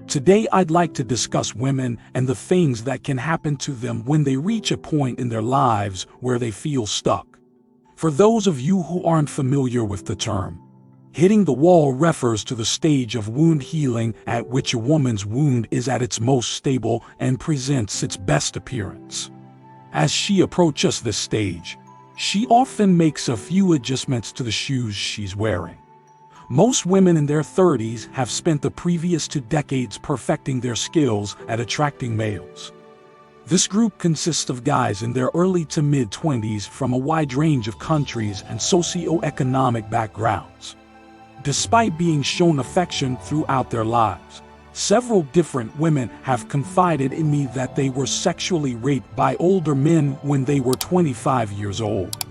Today I'd like to discuss women and the things that can happen to them when they reach a point in their lives where they feel stuck. For those of you who aren't familiar with the term, hitting the wall refers to the stage of wound healing at which a woman's wound is at its most stable and presents its best appearance. As she approaches this stage, she often makes a few adjustments to the shoes she's wearing. Most women in their 30s have spent the previous 2 decades perfecting their skills at attracting males. This group consists of guys in their early to mid-20s from a wide range of countries and socio-economic backgrounds. Despite being shown affection throughout their lives, several different women have confided in me that they were sexually raped by older men when they were 25 years old.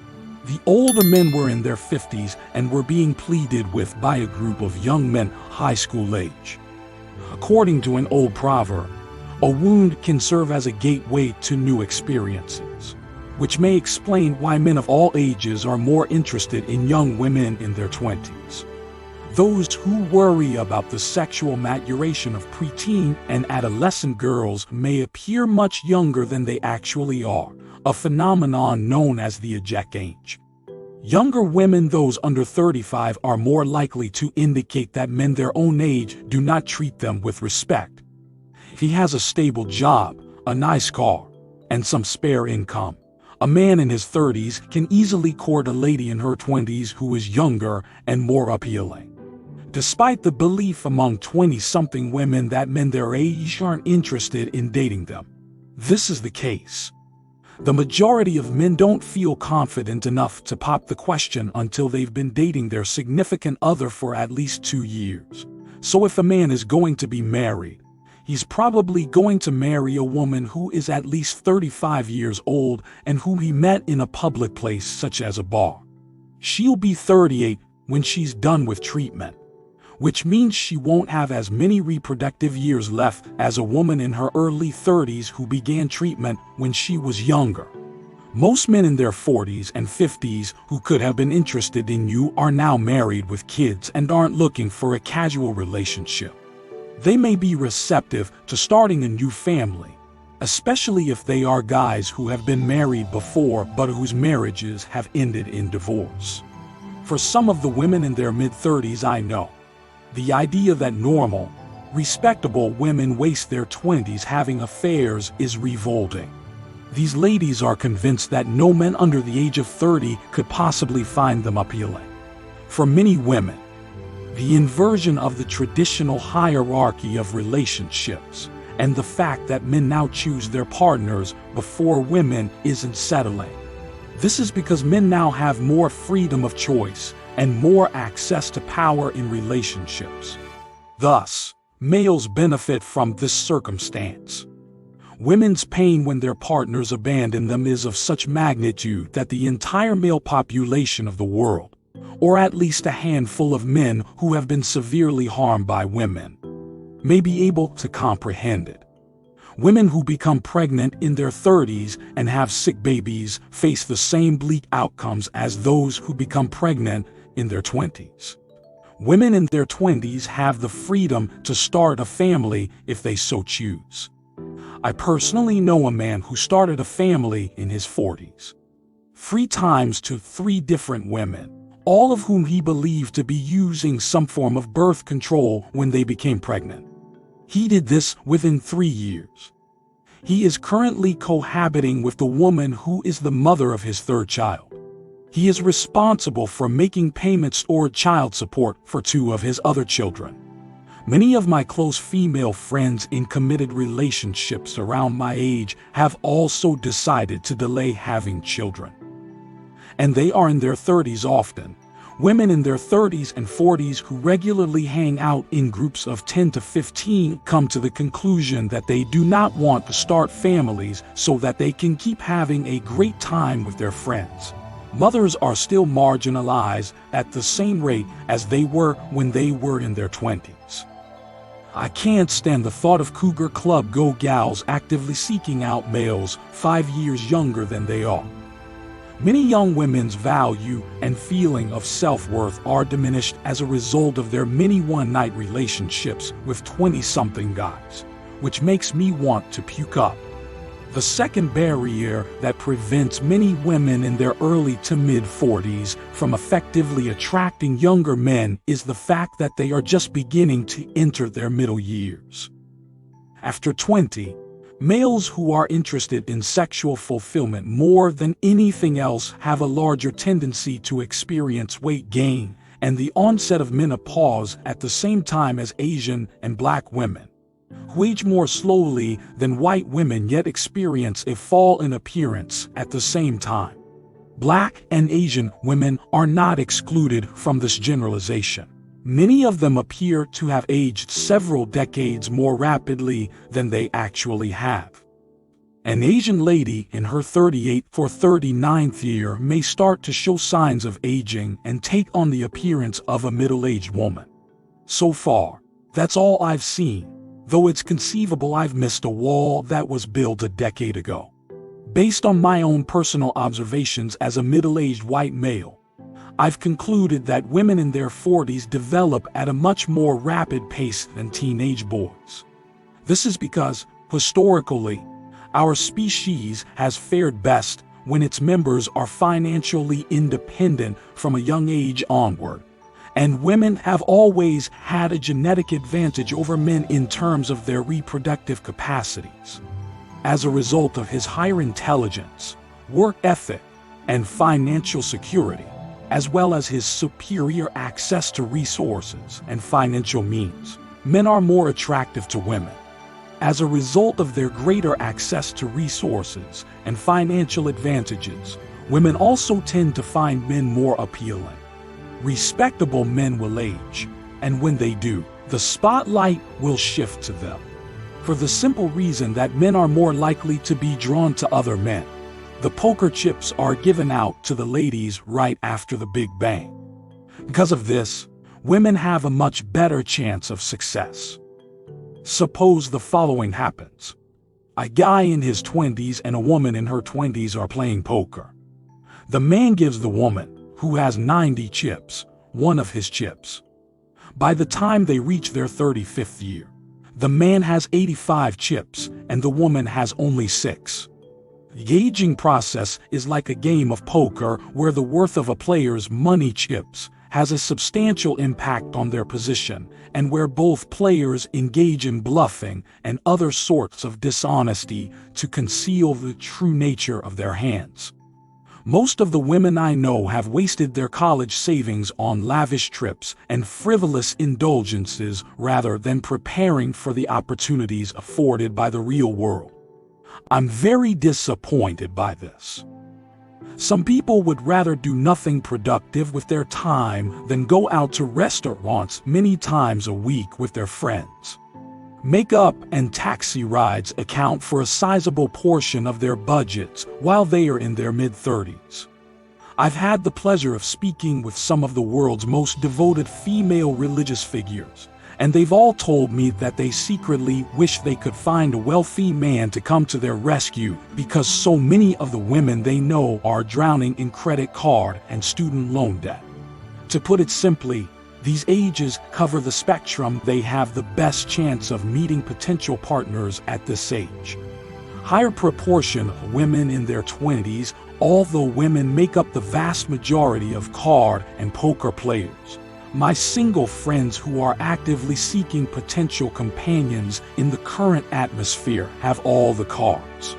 The older men were in their 50s and were being pleaded with by a group of young men high school age. According to an old proverb, a wound can serve as a gateway to new experiences, which may explain why men of all ages are more interested in young women in their 20s. Those who worry about the sexual maturation of preteen and adolescent girls may appear much younger than they actually are, a phenomenon known as the eject age. Younger women, those under 35, are more likely to indicate that men their own age do not treat them with respect. If he has a stable job, a nice car, and some spare income, a man in his 30s can easily court a lady in her 20s who is younger and more appealing. Despite the belief among 20-something women that men their age aren't interested in dating them, this is the case. The majority of men don't feel confident enough to pop the question until they've been dating their significant other for at least 2 years. So if a man is going to be married, he's probably going to marry a woman who is at least 35 years old and whom he met in a public place such as a bar. She'll be 38 when she's done with treatment, which means she won't have as many reproductive years left as a woman in her early 30s who began treatment when she was younger. Most men in their 40s and 50s who could have been interested in you are now married with kids and aren't looking for a casual relationship. They may be receptive to starting a new family, especially if they are guys who have been married before but whose marriages have ended in divorce. For some of the women in their mid-30s I know, the idea that normal, respectable women waste their 20s having affairs is revolting. These ladies are convinced that no men under the age of 30 could possibly find them appealing. For many women, the inversion of the traditional hierarchy of relationships and the fact that men now choose their partners before women isn't settling. This is because men now have more freedom of choice and more access to power in relationships. Thus, males benefit from this circumstance. Women's pain when their partners abandon them is of such magnitude that the entire male population of the world, or at least a handful of men who have been severely harmed by women, may be able to comprehend it. Women who become pregnant in their 30s and have sick babies face the same bleak outcomes as those who become pregnant in their 20s. Women in their 20s have the freedom to start a family if they so choose. I personally know a man who started a family in his 40s. 3 times to 3 different women, all of whom he believed to be using some form of birth control when they became pregnant. He did this within 3 years. He is currently cohabiting with the woman who is the mother of his 3rd child. He is responsible for making payments toward child support for 2 of his other children. Many of my close female friends in committed relationships around my age have also decided to delay having children. And they are in their 30s often. Women in their 30s and 40s who regularly hang out in groups of 10 to 15 come to the conclusion that they do not want to start families so that they can keep having a great time with their friends. Mothers are still marginalized at the same rate as they were when they were in their 20s. I can't stand the thought of cougar club go gals actively seeking out males 5 years younger than they are. Many young women's value and feeling of self-worth are diminished as a result of their many one-night relationships with 20-something guys, which makes me want to puke up. The second barrier that prevents many women in their early to mid-40s from effectively attracting younger men is the fact that they are just beginning to enter their middle years. After 20, males who are interested in sexual fulfillment more than anything else have a larger tendency to experience weight gain and the onset of menopause at the same time as Asian and Black women, who age more slowly than white women yet experience a fall in appearance at the same time. Black and Asian women are not excluded from this generalization. Many of them appear to have aged several decades more rapidly than they actually have. An Asian lady in her 38th or 39th year may start to show signs of aging and take on the appearance of a middle-aged woman. So far, that's all I've seen, though it's conceivable I've missed a wall that was built a decade ago. Based on my own personal observations as a middle-aged white male, I've concluded that women in their 40s develop at a much more rapid pace than teenage boys. This is because, historically, our species has fared best when its members are financially independent from a young age onward, and women have always had a genetic advantage over men in terms of their reproductive capacities. As a result of his higher intelligence, work ethic, and financial security, as well as his superior access to resources and financial means, men are more attractive to women. As a result of their greater access to resources and financial advantages, women also tend to find men more appealing. Respectable men will age, and when they do, the spotlight will shift to them, for the simple reason that men are more likely to be drawn to other men. The poker chips are given out to the ladies right after the Big Bang. Because of this, women have a much better chance of success. Suppose the following happens. A guy in his 20s and a woman in her 20s are playing poker. The man gives the woman, who has 90 chips, one of his chips. By the time they reach their 35th year, the man has 85 chips and the woman has only 6. The aging process is like a game of poker where the worth of a player's money chips has a substantial impact on their position, and where both players engage in bluffing and other sorts of dishonesty to conceal the true nature of their hands. Most of the women I know have wasted their college savings on lavish trips and frivolous indulgences rather than preparing for the opportunities afforded by the real world. I'm very disappointed by this. Some people would rather do nothing productive with their time than go out to restaurants many times a week with their friends. Makeup and taxi rides account for a sizable portion of their budgets while they are in their mid-30s. I've had the pleasure of speaking with some of the world's most devoted female religious figures, and they've all told me that they secretly wish they could find a wealthy man to come to their rescue because so many of the women they know are drowning in credit card and student loan debt. To put it simply, these ages cover the spectrum. They have the best chance of meeting potential partners at this age. Higher proportion of women in their 20s, although women make up the vast majority of card and poker players. My single friends who are actively seeking potential companions in the current atmosphere have all the cards.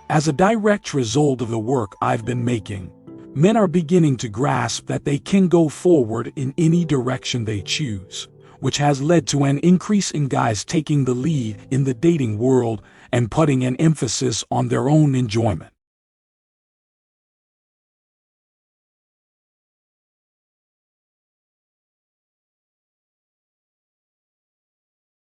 As a direct result of the work I've been making, men are beginning to grasp that they can go forward in any direction they choose, which has led to an increase in guys taking the lead in the dating world and putting an emphasis on their own enjoyment.